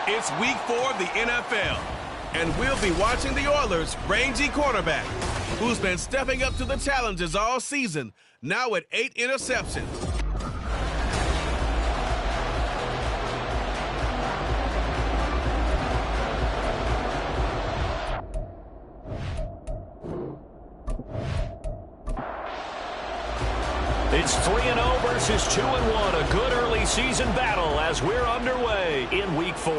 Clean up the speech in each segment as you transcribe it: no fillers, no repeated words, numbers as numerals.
It's week 4 of the NFL, and we'll be watching the Oilers' rangy quarterback, who's been stepping up to the challenges all season, now with 8 interceptions. It's 3-0 versus 2-1, a good early season battle as we're underway in week 4.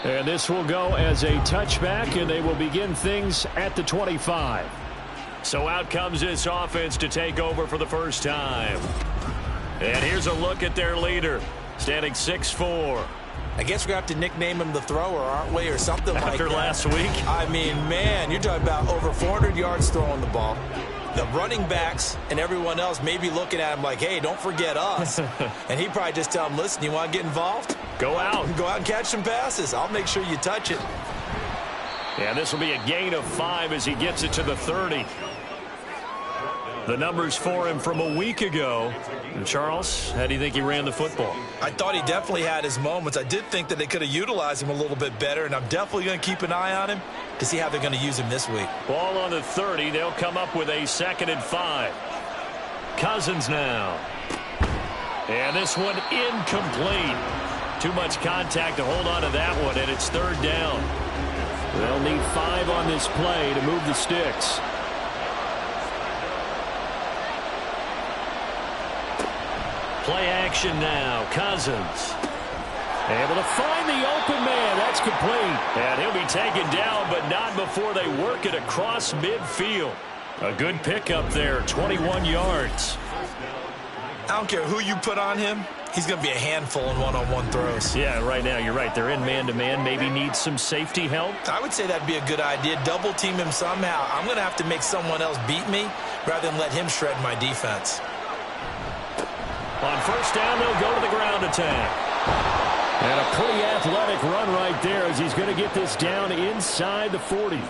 And this will go as a touchback, and they will begin things at the 25. So out comes this offense to take over for the first time. And here's a look at their leader, standing 6'4". I guess we're going to have to nickname him the thrower, aren't we, or something like that. After last week? I mean, man, you're talking about over 400 yards throwing the ball. The running backs and everyone else may be looking at him like, hey, don't forget us. And he'd probably just tell them, listen, you want to get involved? Go out. Go out and catch some passes. I'll make sure you touch it. Yeah, this will be a gain of 5 as he gets it to the 30. The numbers for him from a week ago. And Charles, how do you think he ran the football? I thought he definitely had his moments. I did think that they could have utilized him a little bit better, and I'm definitely going to keep an eye on him to see how they're going to use him this week. Ball on the 30. They'll come up with a 2nd and 5. Cousins now. And this one incomplete. Too much contact to hold on to that one, and it's 3rd down. They'll need 5 on this play to move the sticks. Play action now. Cousins. Able to find the open man. That's complete. And he'll be taken down, but not before they work it across midfield. A good pickup there, 21 yards. I don't care who you put on him. He's going to be a handful in one-on-one throws. Yeah, right now, you're right. They're in man-to-man. Maybe need some safety help. I would say that'd be a good idea. Double team him somehow. I'm going to have to make someone else beat me rather than let him shred my defense. On 1st down, they'll go to the ground attack. And a pretty athletic run right there as he's going to get this down inside the 40.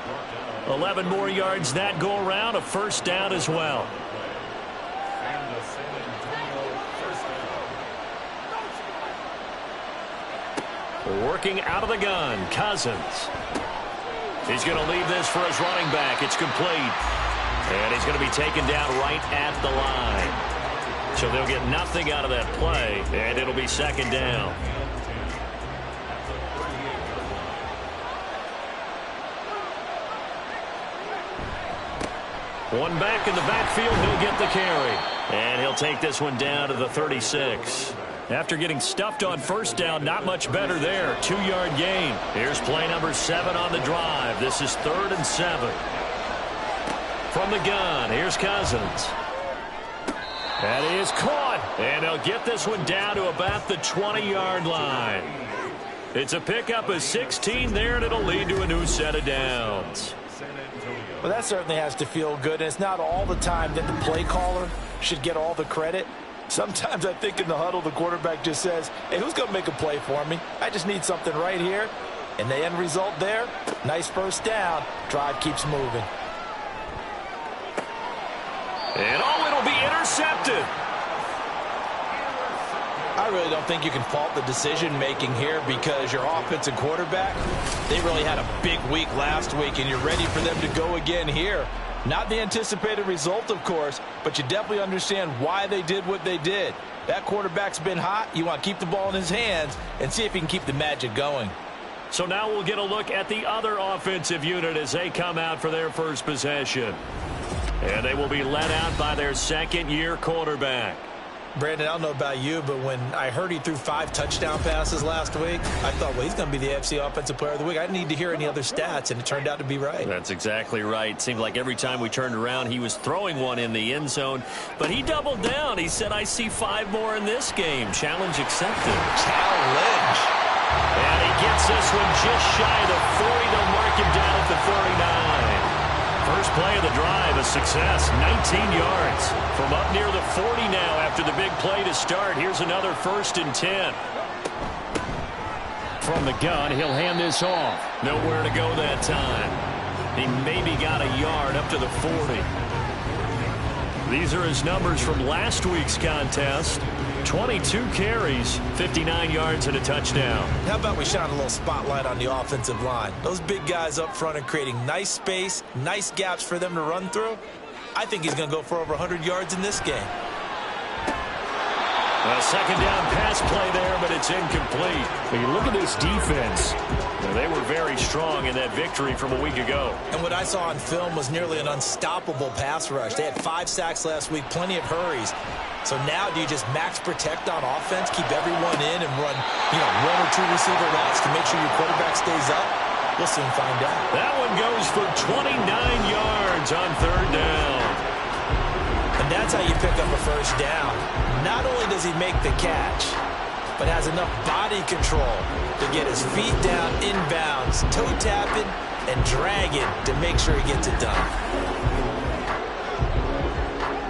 11 more yards that go around, a 1st down as well. Working out of the gun, Cousins. He's going to leave this for his running back. It's complete. And he's going to be taken down right at the line. So they'll get nothing out of that play, and it'll be 2nd down. One back in the backfield, he'll get the carry. And he'll take this one down to the 36. After getting stuffed on 1st down, not much better there. 2-yard gain. Here's play number 7 on the drive. This is 3rd and 7. From the gun, here's Cousins. That is caught, and they'll get this one down to about the 20-yard line. It's a pickup of 16 there, and it'll lead to a new set of downs. Well, that certainly has to feel good, and it's not all the time that the play caller should get all the credit. Sometimes I think in the huddle, the quarterback just says, hey, who's going to make a play for me? I just need something right here. And the end result there, nice 1st down. Drive keeps moving. And it'll be intercepted. I really don't think you can fault the decision-making here because your offensive quarterback, they really had a big week last week, and you're ready for them to go again here. Not the anticipated result, of course, but you definitely understand why they did what they did. That quarterback's been hot. You want to keep the ball in his hands and see if he can keep the magic going. So now we'll get a look at the other offensive unit as they come out for their first possession. And they will be led out by their 2nd-year quarterback. Brandon, I don't know about you, but when I heard he threw 5 touchdown passes last week, I thought, well, he's going to be the AFC Offensive Player of the Week. I didn't need to hear any other stats, and it turned out to be right. That's exactly right. It seemed like every time we turned around, he was throwing one in the end zone. But he doubled down. He said, I see 5 more in this game. Challenge accepted. Challenge. And he gets this one just shy of the 40. They'll mark him down at the 39. First play of the drive, a success, 19 yards. From up near the 40 now after the big play to start. Here's another 1st and 10. From the gun, he'll hand this off. Nowhere to go that time. He maybe got a yard up to the 40. These are his numbers from last week's contest. 22 carries, 59 yards, and a touchdown. How about we shine a little spotlight on the offensive line? Those big guys up front are creating nice space, nice gaps for them to run through. I think he's going to go for over 100 yards in this game. A second down pass play there, but it's incomplete. When you look at this defense, they were very strong in that victory from a week ago. And what I saw on film was nearly an unstoppable pass rush. They had 5 sacks last week, plenty of hurries. So now do you just max protect on offense, keep everyone in, and run, 1 or 2 receiver routes to make sure your quarterback stays up? We'll soon find out. That one goes for 29 yards on third down. And that's how you pick up a first down. Not only does he make the catch, but has enough body control to get his feet down inbounds, toe tapping, and dragging to make sure he gets it done.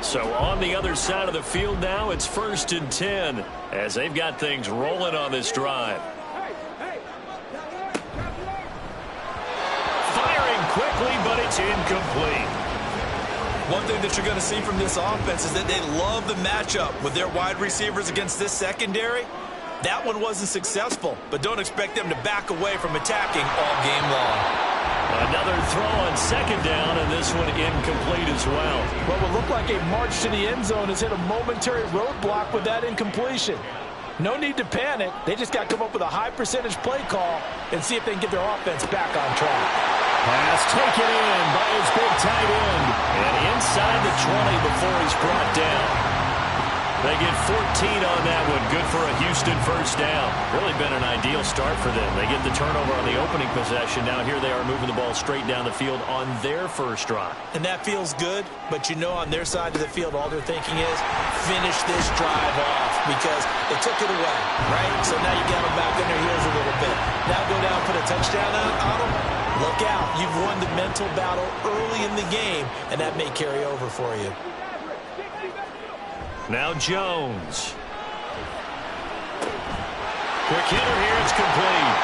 So on the other side of the field now, it's 1st and 10 as they've got things rolling on this drive. Firing quickly, but it's incomplete. One thing that you're going to see from this offense is that they love the matchup with their wide receivers against this secondary. That one wasn't successful, but don't expect them to back away from attacking all game long. Another throw on second down, and this one incomplete as well. What will look like a march to the end zone has hit a momentary roadblock with that incompletion. No need to panic. They just got to come up with a high percentage play call and see if they can get their offense back on track. pass taken in by his big tight end. And inside the 20 before he's brought down. They get 14 on that one. Good for a Houston first down. Really been an ideal start for them. They get the turnover on the opening possession. Now here they are moving the ball straight down the field on their first drive. And that feels good, but on their side of the field, all they're thinking is finish this drive off because they took it away, right? So now you got them back on their heels a little bit. Now go down, put a touchdown on them. Look out. You've won the mental battle early in the game, and that may carry over for you. Now Jones. Quick hitter here. It's complete.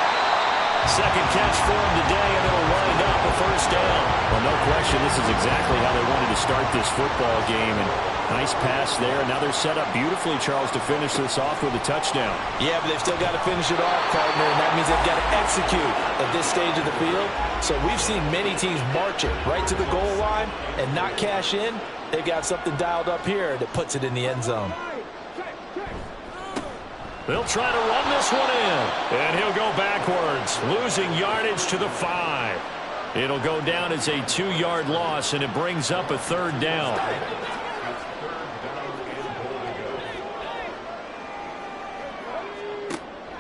Second catch for him today, and it'll wind up a first down. Well, no question, this is exactly how they wanted to start this football game. And nice pass there. Now they're set up beautifully, Charles, to finish this off with a touchdown. Yeah, but they've still got to finish it off, partner, and that means they've got to execute at this stage of the field. So we've seen many teams march it right to the goal line and not cash in. They've got something dialed up here that puts it in the end zone. They'll try to run this one in. And he'll go backwards, losing yardage to the 5. It'll go down as a 2-yard loss, and it brings up a third down.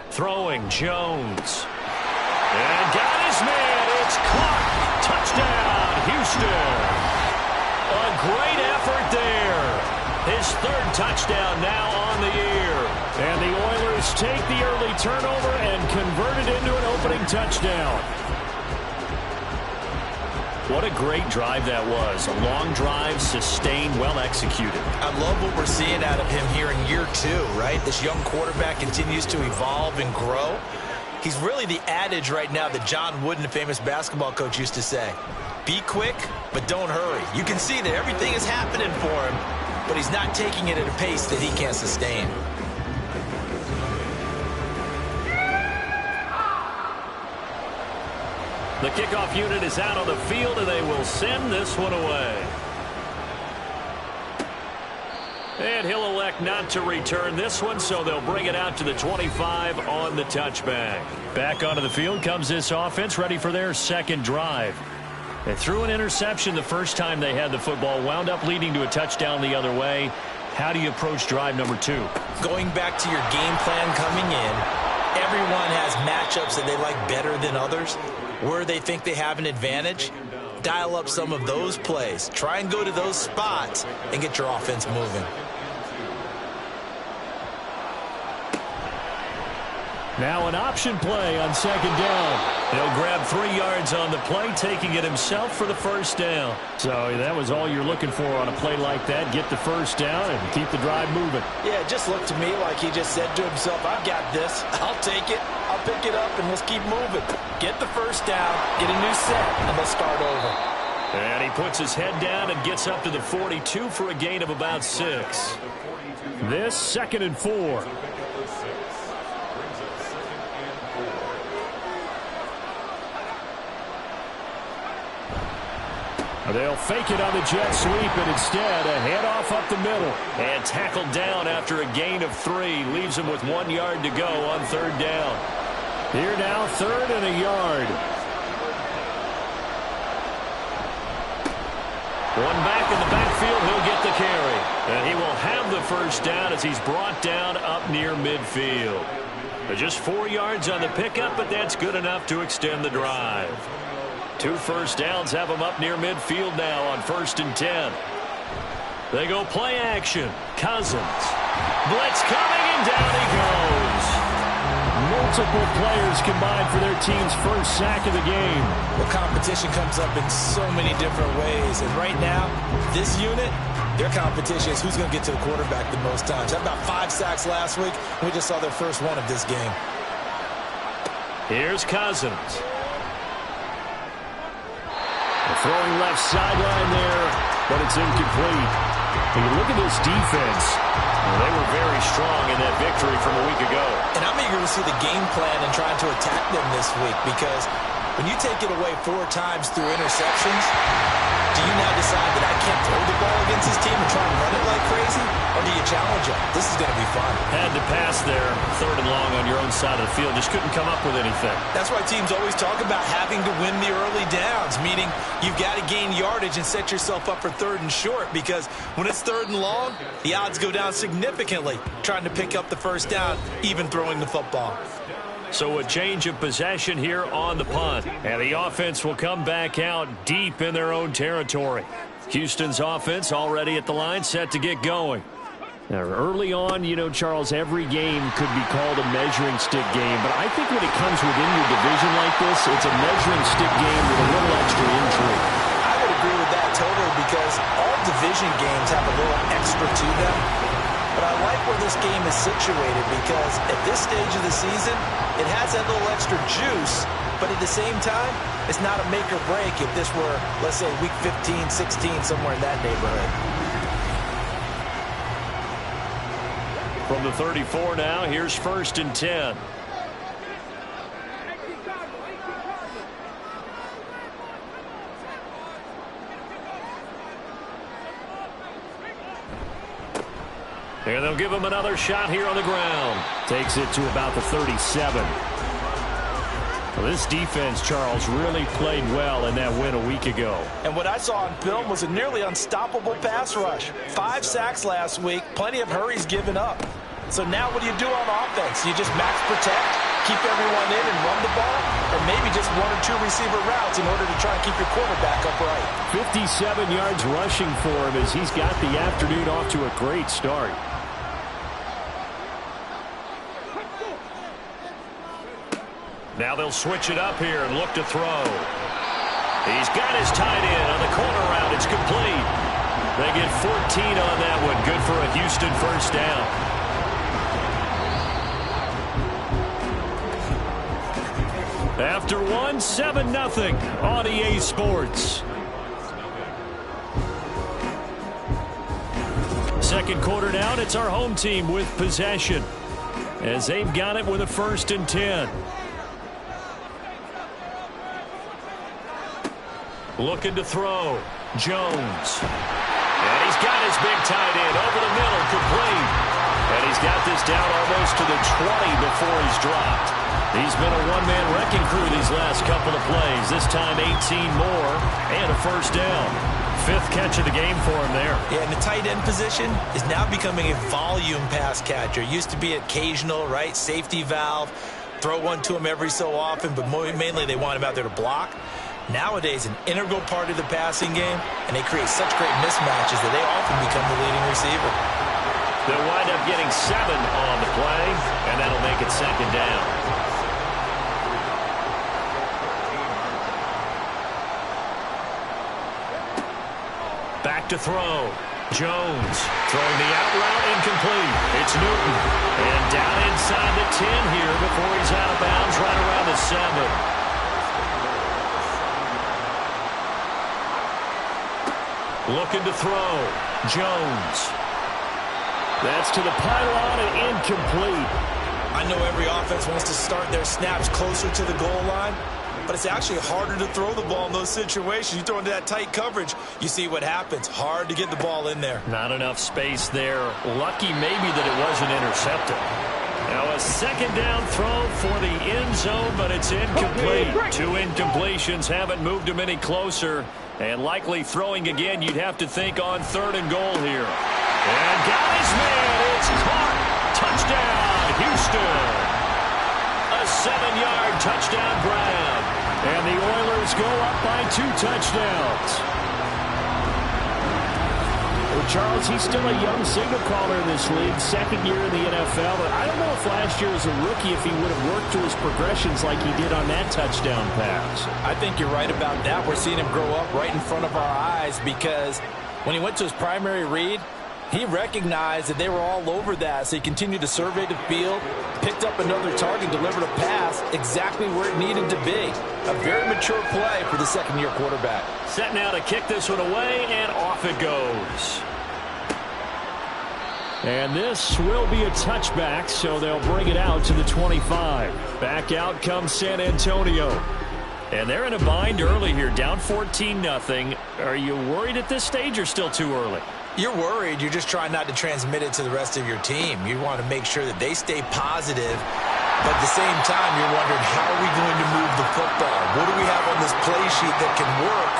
Throwing Jones. And got his man. It's caught. Touchdown, Houston. A great effort there. His third touchdown now on the year. And the Oilers take the early turnover and convert it into an opening touchdown. What a great drive that was. A long drive, sustained, well executed. I love what we're seeing out of him here in year 2, right? This young quarterback continues to evolve and grow. He's really the adage right now that John Wooden, the famous basketball coach, used to say. Be quick, but don't hurry. You can see that everything is happening for him, but he's not taking it at a pace that he can't sustain. The kickoff unit is out on the field, and they will send this one away. And he'll elect not to return this one, so they'll bring it out to the 25 on the touchback. Back onto the field comes this offense, ready for their second drive. They threw an interception the first time they had the football, wound up leading to a touchdown the other way. How do you approach drive number 2? Going back to your game plan coming in, everyone has matchups that they like better than others. Where they think they have an advantage, dial up some of those plays. Try and go to those spots and get your offense moving. Now an option play on second down. He'll grab 3 yards on the play, taking it himself for the first down. So that was all you're looking for on a play like that. Get the first down and keep the drive moving. Yeah, it just looked to me like he just said to himself, I've got this. I'll take it. I'll pick it up, and let's keep moving. Get the first down, get a new set, and let's start over. And he puts his head down and gets up to the 42 for a gain of about 6. This 2nd and 4. They'll fake it on the jet sweep, and instead a handoff up the middle. And tackled down after a gain of 3. Leaves him with 1 yard to go on 3rd down. Here now, 3rd and a yard. One back in the backfield, he'll get the carry. And he will have the 1st down as he's brought down up near midfield. Just 4 yards on the pickup, but that's good enough to extend the drive. 2 first downs have him up near midfield now on 1st and 10. They go play action. Cousins. Blitz coming, and down he goes. Multiple players combined for their team's 1st sack of the game. Well, competition comes up in so many different ways. And right now, this unit, their competition is who's going to get to the quarterback the most times. Had about 5 sacks last week. We just saw their first one of this game. Here's Cousins. Throwing left sideline there, but it's incomplete. When you look at this defense, they were very strong in that victory from a week ago. And I'm eager to see the game plan and trying to attack them this week, because when you take it away 4 times through interceptions, do you now decide that I can't throw the ball against this team and try and run it like crazy? Or do you challenge them? This is going to be fun. Had to pass there, 3rd and long on your own side of the field. Just couldn't come up with anything. That's why teams always talk about having to win the early downs, meaning you've got to gain yardage and set yourself up for 3rd and short, because when it's 3rd and long, the odds go down significantly trying to pick up the 1st down, even throwing the football. So a change of possession here on the punt. And the offense will come back out deep in their own territory. Houston's offense already at the line, set to get going. Now, early on, you know, Charles, every game could be called a measuring stick game. But I think when it comes within your division like this, it's a measuring stick game with a little extra intrigue. I would agree with that totally, because all division games have a little extra to them. But I like where this game is situated, because at this stage of the season, it has that little extra juice, but at the same time, it's not a make or break if this were, let's say, week 15, 16, somewhere in that neighborhood. From the 34 now, here's 1st and 10. And they'll give him another shot here on the ground. Takes it to about the 37. Well, this defense, Charles, really played well in that win a week ago. And what I saw on film was a nearly unstoppable pass rush. 5 sacks last week, plenty of hurries given up. So now what do you do on offense? You just max protect, keep everyone in and run the ball, or maybe just 1 or 2 receiver routes in order to try and keep your quarterback upright. 57 yards rushing for him as he's got the afternoon off to a great start. Now they'll switch it up here and look to throw. He's got his tight end on the corner route. It's complete. They get 14 on that one. Good for a Houston 1st down. After one, 7-0 on EA Sports. 2nd quarter down, it's our home team with possession, as they've got it with a 1st and 10. Looking to throw. Jones. And he's got his big tight end over the middle, complete. And he's got this down almost to the 20 before he's dropped. He's been a one-man wrecking crew these last couple of plays. This time 18 more and a 1st down. 5th catch of the game for him there. Yeah, and the tight end position is now becoming a volume pass catcher. Used to be occasional, right? Safety valve. Throw one to him every so often, but mainly they want him out there to block. Nowadays, an integral part of the passing game, and they create such great mismatches that they often become the leading receiver. They'll wind up getting 7 on the play, and that'll make it 2nd down. Back to throw. Jones throwing the out route, incomplete. It's Newton. And down inside the 10 here before he's out of bounds right around the 7. Looking to throw. Jones. That's to the pylon and incomplete. I know every offense wants to start their snaps closer to the goal line, but it's actually harder to throw the ball in those situations. You throw into that tight coverage, you see what happens. Hard to get the ball in there. Not enough space there. Lucky maybe that it wasn't intercepted. Now a second down throw for the end zone, but it's incomplete. 2 incompletions haven't moved him any closer. And likely throwing again, you'd have to think on 3rd and goal here. And guys, man, it's caught. Touchdown, Houston. A 7-yard touchdown grab. And the Oilers go up by 2 touchdowns. Well, Charles, he's still a young signal caller in this league, 2nd year in the NFL. But I don't know if last year as a rookie, if he would have worked through his progressions like he did on that touchdown pass. I think you're right about that. We're seeing him grow up right in front of our eyes because when he went to his primary read, he recognized that they were all over that, so he continued to survey the field, picked up another target, delivered a pass exactly where it needed to be. A very mature play for the 2nd-year quarterback. Set now to kick this one away, and off it goes. And this will be a touchback, so they'll bring it out to the 25. Back out comes San Antonio. And they're in a bind early here, down 14-0. Are you worried at this stage or still too early? You're worried. You're just trying not to transmit it to the rest of your team. You want to make sure that they stay positive, but at the same time, you're wondering, how are we going to move the football? What do we have on this play sheet that can work?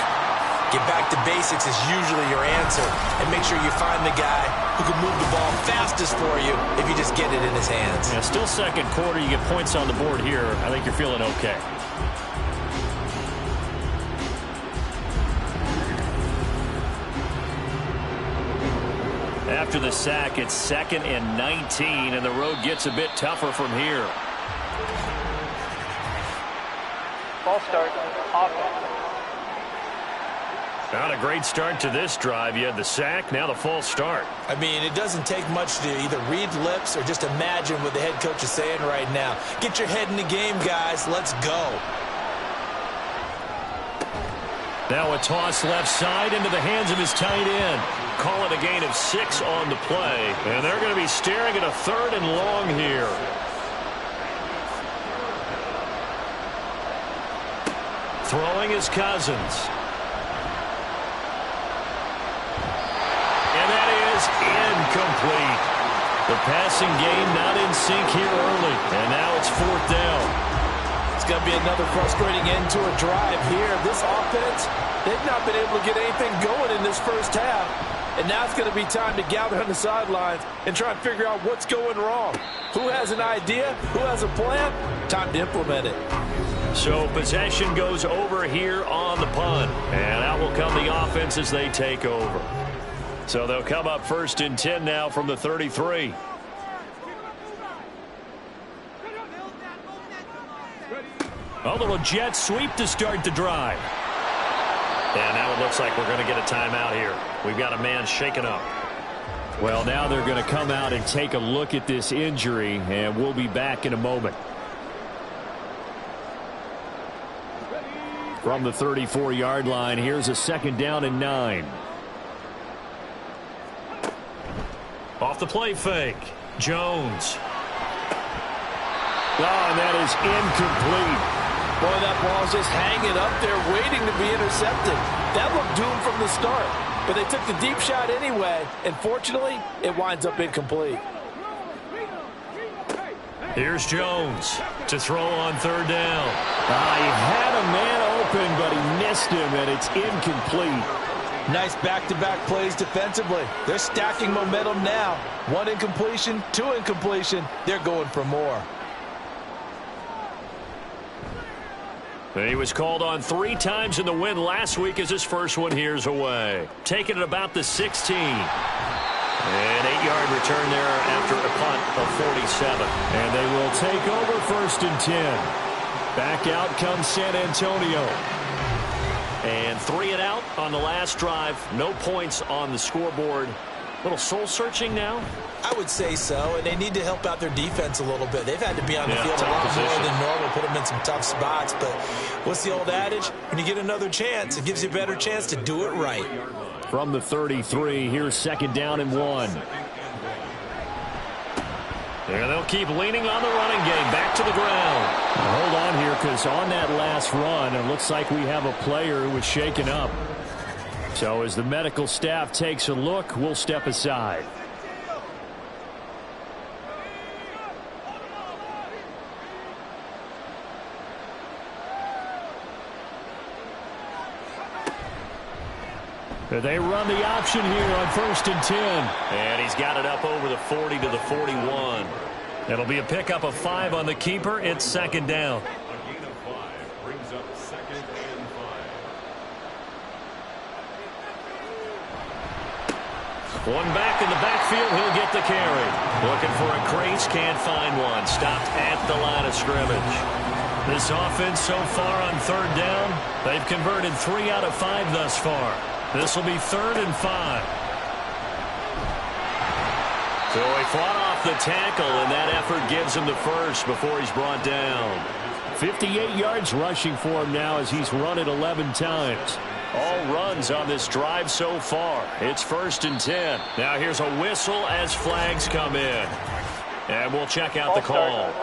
Get back to basics is usually your answer, and make sure you find the guy who can move the ball fastest for you if you just get it in his hands. Yeah, still 2nd quarter. You get points on the board here. I think you're feeling okay. After the sack, it's 2nd and 19, and the road gets a bit tougher from here. Ball start, offense. Not a great start to this drive. You had the sack, now the false start. I mean, it doesn't take much to either read lips or just imagine what the head coach is saying right now. Get your head in the game, guys. Let's go. Now a toss left side into the hands of his tight end. Call it a gain of 6 on the play. And they're going to be staring at a 3rd and long here. Throwing is Cousins. And that is incomplete. The passing game not in sync here early. And now it's 4th down. It's going to be another frustrating end to a drive here. This offense, they've not been able to get anything going in this first half. And now it's going to be time to gather on the sidelines and try and figure out what's going wrong. Who has an idea? Who has a plan? Time to implement it. So possession goes over here on the punt. And out will come the offense as they take over. So they'll come up 1st and 10 now from the 33. A little jet sweep to start the drive. And now it looks like we're going to get a timeout here. We've got a man shaken up. Well, now they're going to come out and take a look at this injury, and we'll be back in a moment. From the 34-yard line, here's a 2nd down and 9. Off the play fake. Jones. Oh, and that is incomplete. Boy, that ball's just hanging up there waiting to be intercepted. That looked doomed from the start, but they took the deep shot anyway, and fortunately, it winds up incomplete. Here's Jones to throw on 3rd down. He had a man open, but he missed him, and it's incomplete. Nice back-to-back plays defensively. They're stacking momentum now. 1 incompletion, 2 incompletion. They're going for more. He was called on 3 times in the win last week as his first one here's away. Taking it about the 16. An 8-yard return there after a punt of 47. And they will take over 1st and 10. Back out comes San Antonio. And 3 and out on the last drive. No points on the scoreboard. A little soul-searching now? I would say so, and they need to help out their defense a little bit. They've had to be on the field a lot more than normal, put them in some tough spots. But what's the old adage? When you get another chance, it gives you a better chance to do it right. from the 33. Here's 2nd down and 1. And they'll keep leaning on the running game. Back to the ground. Now hold on here, because on that last run, it looks like we have a player who was shaken up. So as the medical staff takes a look, we'll step aside. They run the option here on 1st and 10. And he's got it up over the 40 to the 41. It'll be a pickup of 5 on the keeper. It's 2nd down. A gain of 5 brings up 2nd and 5. One back in the backfield. He'll get the carry. Looking for a crease. Can't find one. Stopped at the line of scrimmage. This offense so far on 3rd down, they've converted 3 out of 5 thus far. This will be 3rd and 5. So he fought off the tackle, and that effort gives him the first before he's brought down. 58 yards rushing for him now as he's run it 11 times. All runs on this drive so far. It's 1st and 10. Now here's a whistle as flags come in. And we'll check out the call.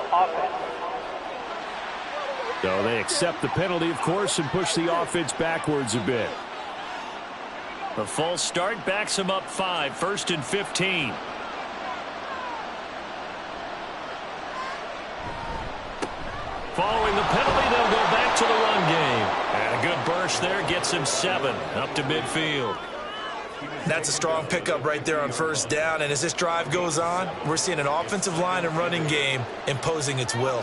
So they accept the penalty, of course, and push the offense backwards a bit. The false start backs him up 5. 1st and 15. Following the penalty, they'll go back to the run game. And a good burst there gets him 7 up to midfield. That's a strong pickup right there on 1st down. And as this drive goes on, we're seeing an offensive line and running game imposing its will.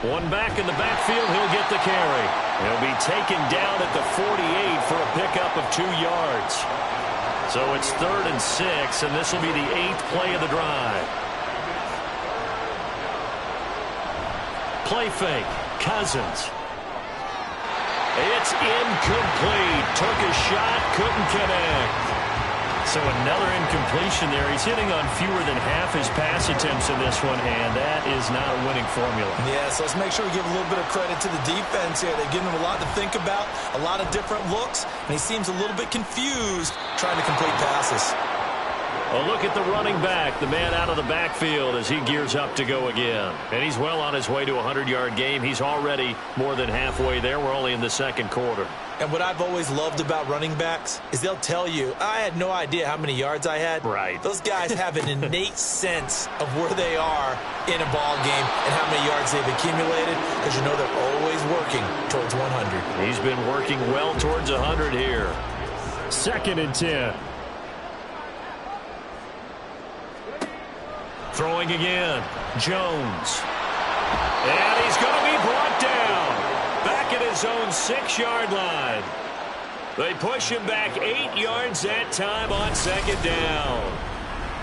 One back in the backfield, he'll get the carry. He'll be taken down at the 48 for a pickup of 2 yards. So it's 3rd and 6, and this will be the 8th play of the drive. Play fake. Cousins. It's incomplete. Took a shot, couldn't connect. So another incompletion there. He's hitting on fewer than half his pass attempts in this one, and that is not a winning formula. Yeah, so let's make sure we give a little bit of credit to the defense here. They've given him a lot to think about, a lot of different looks, and he seems a little bit confused trying to complete passes. A look at the running back, the man out of the backfield as he gears up to go again. And he's well on his way to a 100-yard game. He's already more than halfway there. We're only in the 2nd quarter. And what I've always loved about running backs is they'll tell you, I had no idea how many yards I had. Right. Those guys have an innate sense of where they are in a ball game and how many yards they've accumulated, because you know they're always working towards 100. He's been working well towards 100 here. 2nd and 10. Throwing again. Jones. And he's going to be brought down. Back at his own 6-yard line. They push him back 8 yards that time on 2nd down.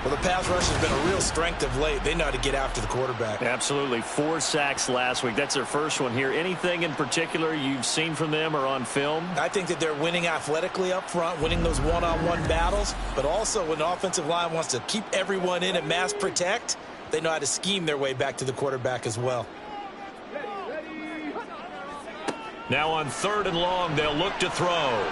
Well, the pass rush has been a real strength of late. They know how to get after the quarterback. Absolutely. 4 sacks last week. That's their first one here. Anything in particular you've seen from them or on film? I think that they're winning athletically up front, winning those one-on-one battles, but also when the offensive line wants to keep everyone in and mass protect, they know how to scheme their way back to the quarterback as well. Now on 3rd and long, they'll look to throw.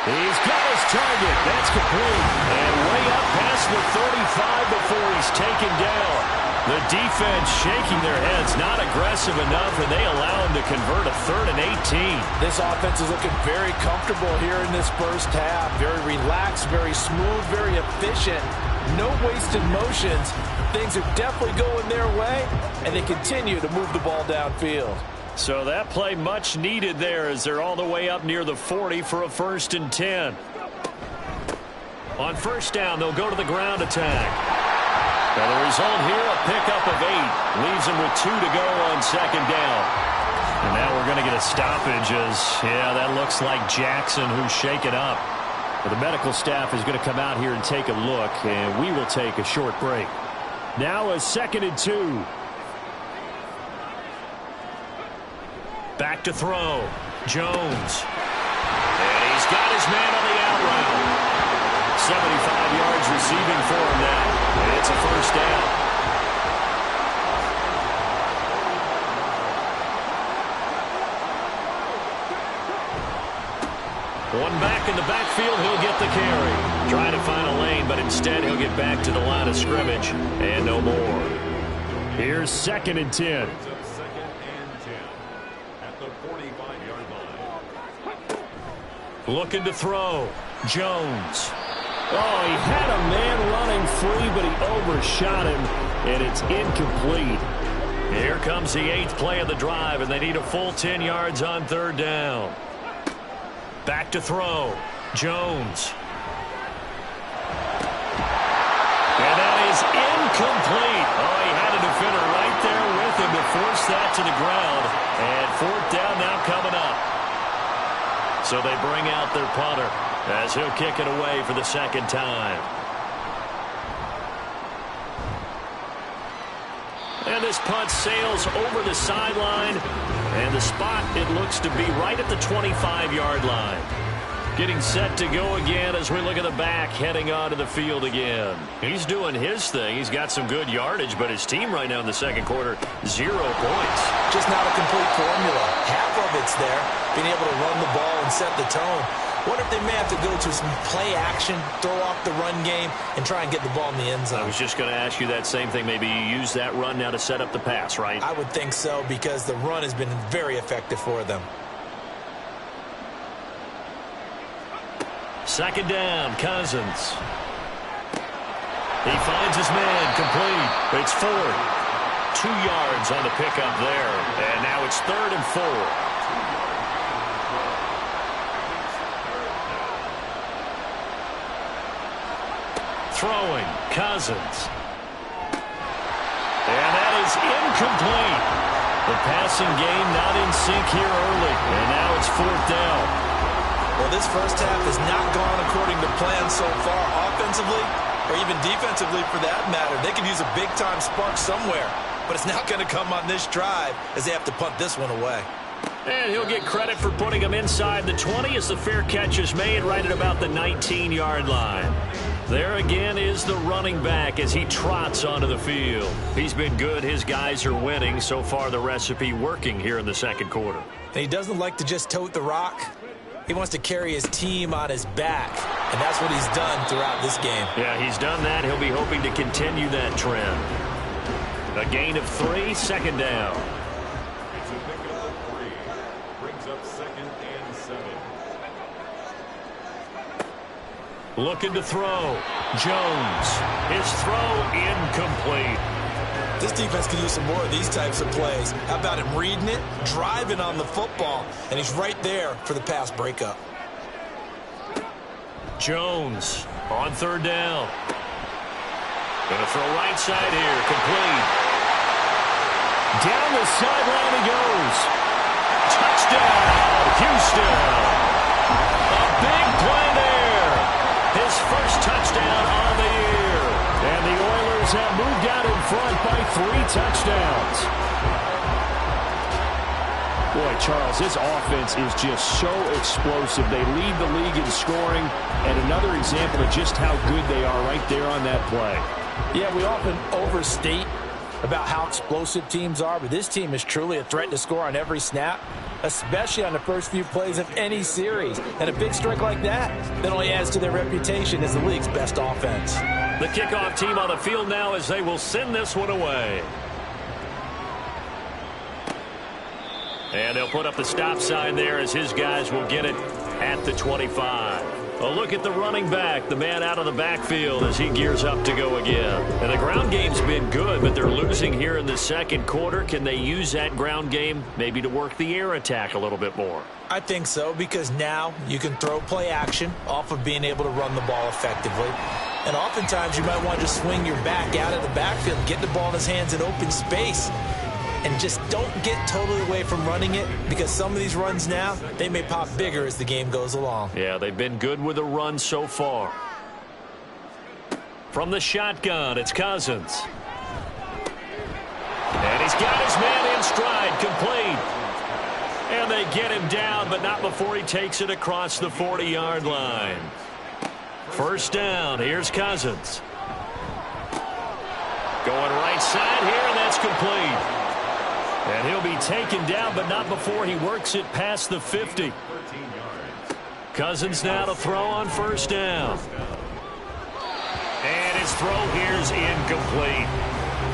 He's got his target. That's complete. And way up past the 35 before he's taken down. The defense shaking their heads, not aggressive enough, and they allow him to convert a 3rd and 18. This offense is looking very comfortable here in this first half. Very relaxed, very smooth, very efficient. No wasted motions. Things are definitely going their way, and they continue to move the ball downfield. So that play much needed there as they're all the way up near the 40 for a 1st and 10. On 1st down, they'll go to the ground attack. Now the result here, a pickup of 8. Leaves them with 2 to go on 2nd down. And now we're going to get a stoppage as, yeah, that looks like Jackson who's shaken up. Well, the medical staff is going to come out here and take a look, and we will take a short break. Now a 2nd and 2. Back to throw. Jones. And he's got his man on the out route. 75 yards receiving for him now. And it's a 1st down. One back in the backfield, he'll get the carry. Trying to find a lane, but instead he'll get back to the line of scrimmage and no more. Here's 2nd and 10. Brings up 2nd and 10 at the 45-yard line. Looking to throw. Jones. Oh, he had a man running free, but he overshot him, and it's incomplete. Here comes the 8th play of the drive, and they need a full 10 yards on 3rd down. Back to throw. Jones. And that is incomplete. Oh, he had a defender right there with him to force that to the ground. And 4th down now coming up. So they bring out their punter as he'll kick it away for the 2nd time. And this punt sails over the sideline. And the spot, it looks to be right at the 25-yard line. Getting set to go again as we look at the back heading onto the field again. He's doing his thing. He's got some good yardage, but his team right now in the 2nd quarter, 0 points. Just not a complete formula. Half of it's there, being able to run the ball and set the tone. What if they may have to go to some play action, throw off the run game, and try and get the ball in the end zone? I was just going to ask you that same thing. Maybe you use that run now to set up the pass, right? I would think so, because the run has been very effective for them. 2nd down, Cousins. He finds his man, complete. It's 4th. 2 yards on the pickup there. And now it's 3rd and 4. Throwing, Cousins. And that is incomplete. The passing game not in sync here early. And now it's 4th down. Well, this first half has not gone according to plan so far, offensively or even defensively for that matter. They could use a big-time spark somewhere, but it's not going to come on this drive as they have to punt this one away. And he'll get credit for putting him inside the 20 as the fair catch is made right at about the 19-yard line. There again is the running back as he trots onto the field. He's been good. His guys are winning. So far, the recipe working here in the 2nd quarter. And he doesn't like to just tote the rock. He wants to carry his team on his back, and that's what he's done throughout this game. Yeah, he's done that. He'll be hoping to continue that trend. A gain of 3, 2nd down. It's a pickup of 3. Brings up 2nd and 7. Looking to throw. Jones. His throw incomplete. This defense can use some more of these types of plays. How about him reading it, driving on the football, and he's right there for the pass breakup. Jones on 3rd down. Gonna throw right side here, complete. Down the sideline he goes. Touchdown, Houston. A big play there. His first touchdown on the year. And the Oilers have moved out in front by 3 touchdowns. Boy, Charles, this offense is just so explosive. They lead the league in scoring, and another example of just how good they are right there on that play. Yeah, we often overstate about how explosive teams are, but this team is truly a threat to score on every snap, especially on the first few plays of any series. And a big strike like that only adds to their reputation as the league's best offense. The kickoff team on the field now as they will send this one away. And they'll put up the stop sign there as his guys will get it at the 25. A look at the running back, the man out of the backfield as he gears up to go again. And the ground game's been good, but they're losing here in the 2nd quarter. Can they use that ground game maybe to work the air attack a little bit more? I think so, because now you can throw play action off of being able to run the ball effectively. And oftentimes you might want to just swing your back out of the backfield, get the ball in his hands in open space. And just don't get totally away from running it, because some of these runs now, they may pop bigger as the game goes along. Yeah, they've been good with the run so far. From the shotgun, it's Cousins. And he's got his man in stride, complete. And they get him down, but not before he takes it across the 40-yard line. 1st down, here's Cousins. Going right side here, and that's complete. And he'll be taken down, but not before he works it past the 50. 13 yards. Cousins now to throw on first down. And his throw here is incomplete.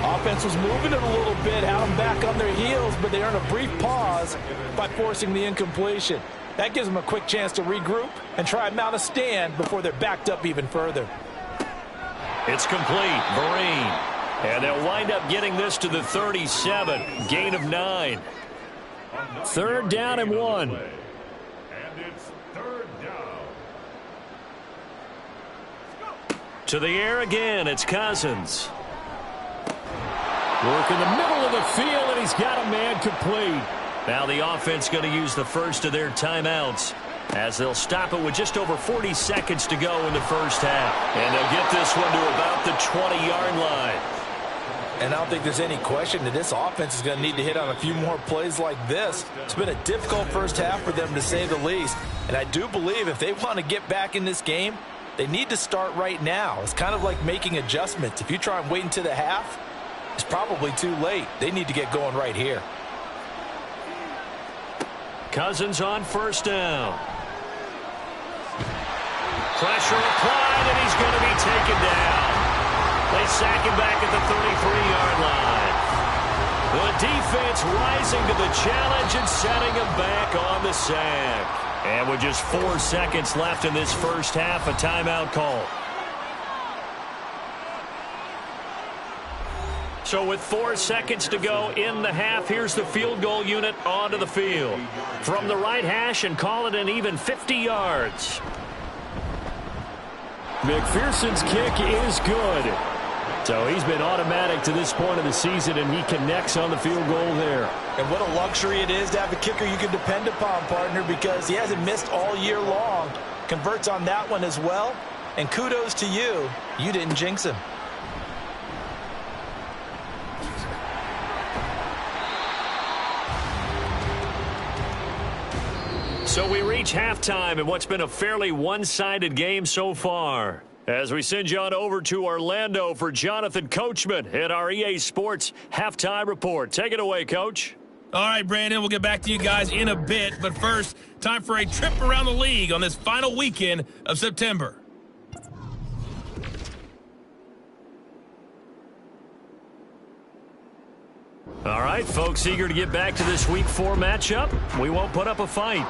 Offense was moving it a little bit, had them back on their heels, but they earned a brief pause by forcing the incompletion. That gives them a quick chance to regroup and try and mount a stand before they're backed up even further. It's complete. Vereen. And they'll wind up getting this to the 37. Gain of 9. 3rd down and 1. And it's 3rd down. To the air again. It's Cousins. Work in the middle of the field, and he's got a man complete. Now the offense going to use the first of their timeouts as they'll stop it with just over 40 seconds to go in the first half. And they'll get this one to about the 20-yard line. And I don't think there's any question that this offense is going to need to hit on a few more plays like this. It's been a difficult first half for them, to say the least. And I do believe if they want to get back in this game, they need to start right now. It's kind of like making adjustments. If you try and wait until the half, it's probably too late. They need to get going right here. Cousins on first down. Pressure applied, and he's going to be taken down. They sack him back at the 33-yard line. The defense rising to the challenge and setting him back on the sack. And with just 4 seconds left in this first half, a timeout call. So with 4 seconds to go in the half, here's the field goal unit onto the field. From the right hash and call it an even 50 yards. McPherson's kick is good. So he's been automatic to this point of the season, and he connects on the field goal there. And what a luxury it is to have a kicker you can depend upon, partner, because he hasn't missed all year long. Converts on that one as well. And kudos to you. You didn't jinx him. So we reach halftime in what's been a fairly one-sided game so far. As we send you on over to Orlando for Jonathan Coachman at our EA Sports Halftime Report. Take it away, Coach. All right, Brandon, we'll get back to you guys in a bit. But first, time for a trip around the league on this final weekend of September. All right, folks, eager to get back to this Week 4 matchup. We won't put up a fight.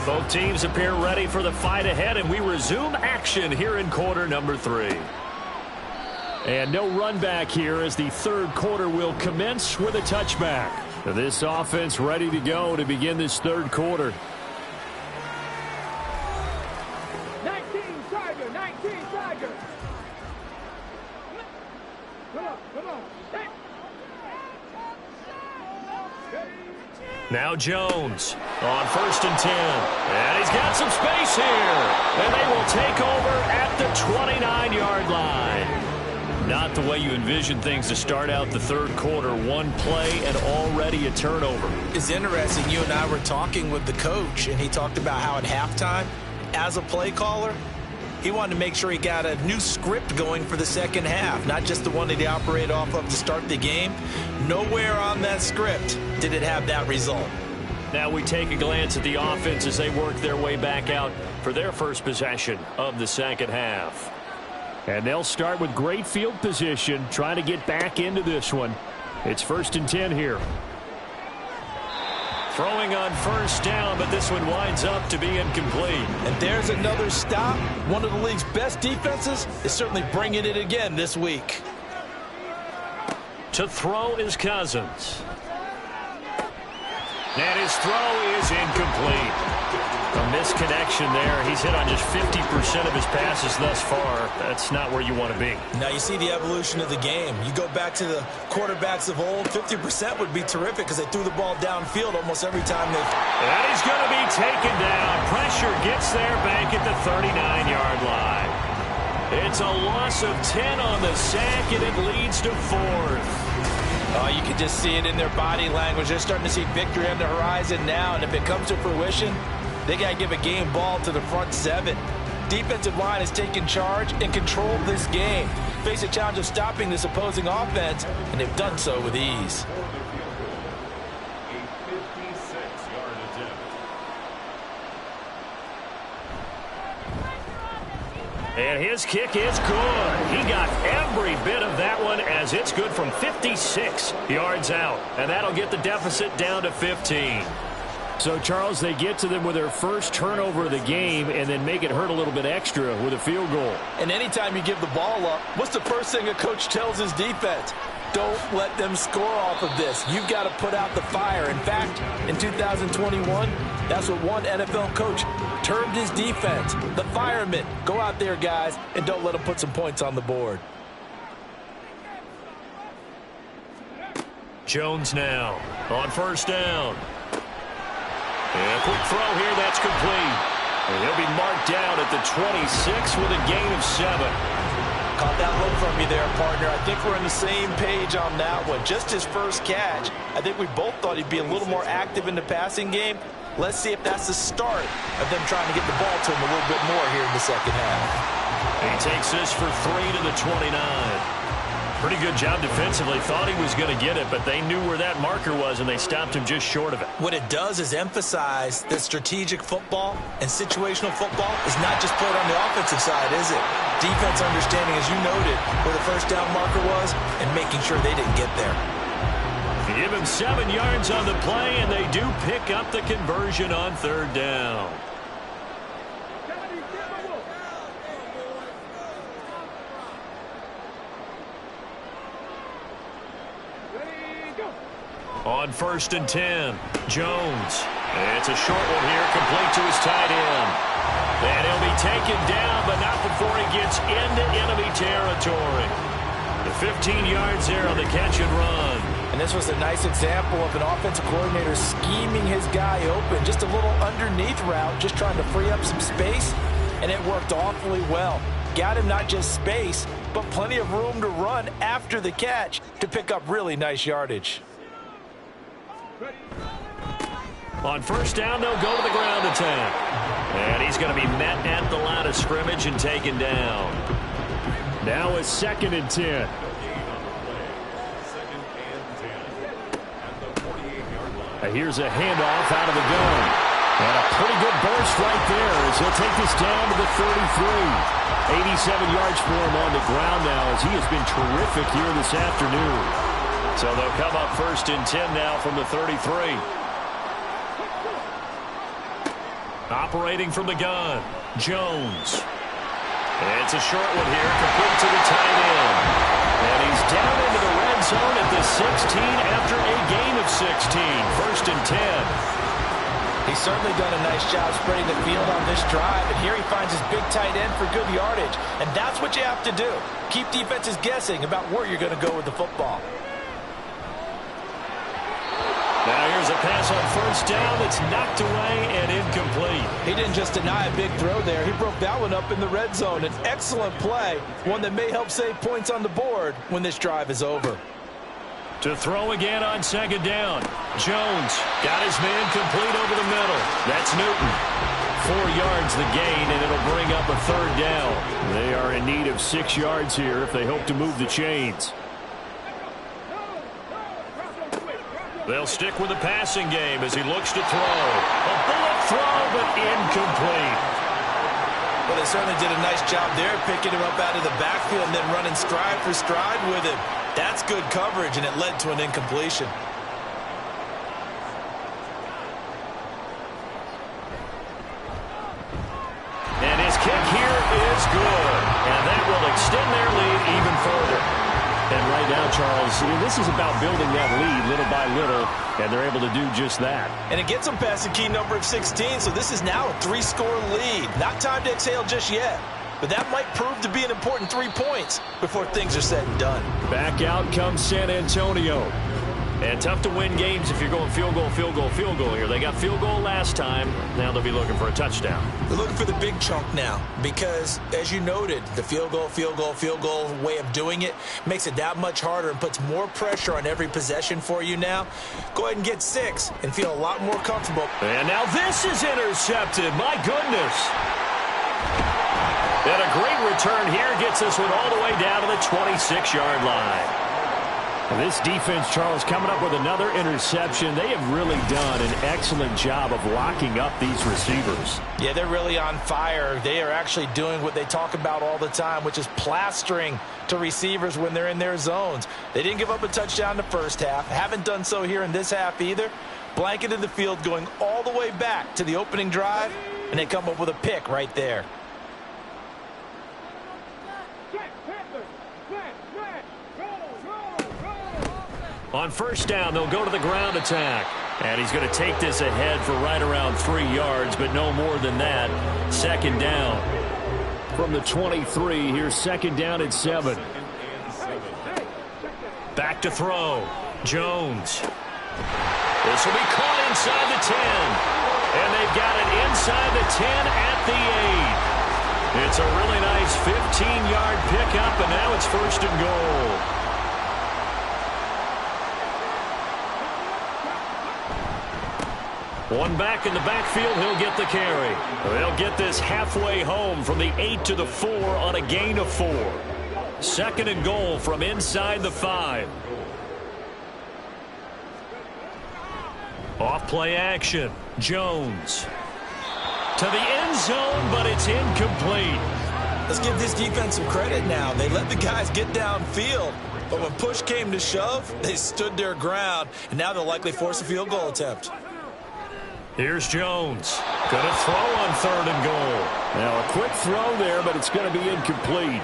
Both teams appear ready for the fight ahead, and we resume action here in quarter number 3. And no run back here as the third quarter will commence with a touchback. This offense ready to go to begin this third quarter. 19 Tiger, 19 Tiger. Come on. Hey. Now Jones on 1st and 10. And he's got some space here. And they will take over at the 29-yard line. Not the way you envision things to start out the third quarter. One play and already a turnover. It's interesting. You and I were talking with the coach, and he talked about how at halftime, as a play caller, he wanted to make sure he got a new script going for the second half, not just the one that he operated off of to start the game. Nowhere on that script did it have that result. Now we take a glance at the offense as they work their way back out for their first possession of the second half. And they'll start with great field position, trying to get back into this one. It's 1st and 10 here. Throwing on first down, but this one winds up to be incomplete. And there's another stop. One of the league's best defenses is certainly bringing it again this week. To throw is Cousins. And his throw is incomplete. A misconnection there. He's hit on just 50% of his passes thus far. That's not where you want to be. Now you see the evolution of the game. You go back to the quarterbacks of old, 50% would be terrific because they threw the ball downfield almost every time they... And he's going to be taken down. Pressure gets there back at the 39-yard line. It's a loss of 10 on the sack, and it leads to 4th. Oh, you can just see it in their body language. They're starting to see victory on the horizon now, and if it comes to fruition, they got to give a game ball to the front 7. Defensive line has taken charge and controlled this game. Face a challenge of stopping this opposing offense, and they've done so with ease. A 56-yard attempt. And his kick is good. He got every bit of that one as it's good from 56 yards out. And that'll get the deficit down to 15. So, Charles, they get to them with their first turnover of the game and then make it hurt a little bit extra with a field goal. And anytime you give the ball up, what's the first thing a coach tells his defense? Don't let them score off of this. You've got to put out the fire. In fact, in 2021, that's what one NFL coach termed his defense. The firemen. Go out there, guys, and don't let them put some points on the board. Jones now on first down. And a quick throw here, that's complete. And he'll be marked down at the 26 with a gain of 7. Caught that look from you there, partner. I think we're on the same page on that one. Just his first catch. I think we both thought he'd be a little more active in the passing game. Let's see if that's the start of them trying to get the ball to him a little bit more here in the second half. He takes this for 3 to the 29. Pretty good job defensively. Thought he was going to get it, but they knew where that marker was, and they stopped him just short of it. What it does is emphasize that strategic football and situational football is not just played on the offensive side, is it? Defense understanding, as you noted, where the first down marker was and making sure they didn't get there. Give him 7 yards on the play, and they do pick up the conversion on third down. On first and 10, Jones. It's a short one here, complete to his tight end. And he'll be taken down, but not before he gets into enemy territory. The 15 yards there on the catch and run. And this was a nice example of an offensive coordinator scheming his guy open. Just a little underneath route, just trying to free up some space, and it worked awfully well. Got him not just space, but plenty of room to run after the catch to pick up really nice yardage. On first down, they'll go to the ground attack. And he's going to be met at the line of scrimmage and taken down. Now it's 2nd and 10. Here's a handoff out of the gun. And a pretty good burst right there as he'll take this down to the 33. 87 yards for him on the ground now as he has been terrific here this afternoon. So they'll come up first and 10 now from the 33. Operating from the gun, Jones. It's a short one here, complete to the tight end. And he's down into the red zone at the 16 after a gain of 16. First and 10. He's certainly done a nice job spreading the field on this drive, and here he finds his big tight end for good yardage. And that's what you have to do. Keep defenses guessing about where you're going to go with the football. Now here's a pass on first down that's knocked away and incomplete. He didn't just deny a big throw there. He broke that one up in the red zone. An excellent play, one that may help save points on the board when this drive is over. To throw again on second down. Jones got his man complete over the middle. That's Newton. 4 yards the gain, and it'll bring up a third down. They are in need of 6 yards here if they hope to move the chains. They'll stick with the passing game as he looks to throw. A bullet throw, but incomplete. Well, they certainly did a nice job there, picking him up out of the backfield and then running stride for stride with him. That's good coverage, and it led to an incompletion. And his kick here is good. And that will extend their lead even further. And right now, Charles, this is about building that lead little by little, and they're able to do just that. And it gets them past the key number of 16, so this is now a 3-score lead. Not time to exhale just yet, but that might prove to be an important 3 points before things are said and done. Back out comes San Antonio. And tough to win games if you're going field goal, field goal, field goal here. They got field goal last time. Now they'll be looking for a touchdown. They're looking for the big chunk now because, as you noted, the field goal, field goal, field goal way of doing it makes it that much harder and puts more pressure on every possession for you now. Go ahead and get 6 and feel a lot more comfortable. And now this is intercepted. My goodness. And a great return here gets this one all the way down to the 26-yard line. This defense, Charles, coming up with another interception. They have really done an excellent job of locking up these receivers. Yeah, they're really on fire. They are actually doing what they talk about all the time, which is plastering to receivers when they're in their zones. They didn't give up a touchdown the first half. Haven't done so here in this half either. Blanketed the field going all the way back to the opening drive, and they come up with a pick right there. On first down, they'll go to the ground attack. And he's going to take this ahead for right around 3 yards, but no more than that. Second down. From the 23, here's second down at 7. Back to throw. Jones. This will be caught inside the 10. And they've got it inside the 10 at the 8. It's a really nice 15-yard pickup, and now it's first and goal. One back in the backfield, he'll get the carry. They'll get this halfway home from the 8 to the 4 on a gain of 4. Second and goal from inside the 5. Off play action. Jones. To the end zone, but it's incomplete. Let's give this defense some credit now. They let the guys get downfield, but when push came to shove, they stood their ground, and now they'll likely force a field goal attempt. Here's Jones. Going to throw on third and goal. Now a quick throw there, but it's going to be incomplete.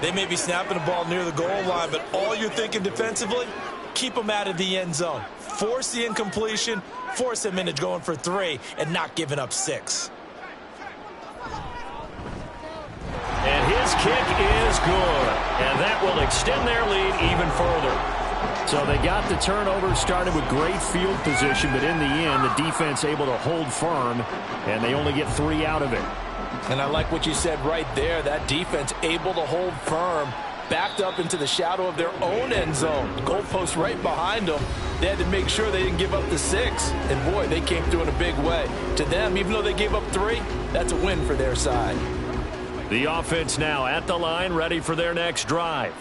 They may be snapping the ball near the goal line, but all you're thinking defensively, keep them out of the end zone. Force the incompletion, force them into going for 3, and not giving up 6. And his kick is good. And that will extend their lead even further. So they got the turnover, started with great field position, but in the end, the defense able to hold firm, and they only get 3 out of it. And I like what you said right there. That defense able to hold firm, backed up into the shadow of their own end zone. Goalpost right behind them. They had to make sure they didn't give up the 6. And, boy, they came through in a big way. To them, even though they gave up 3, that's a win for their side. The offense now at the line, ready for their next drive.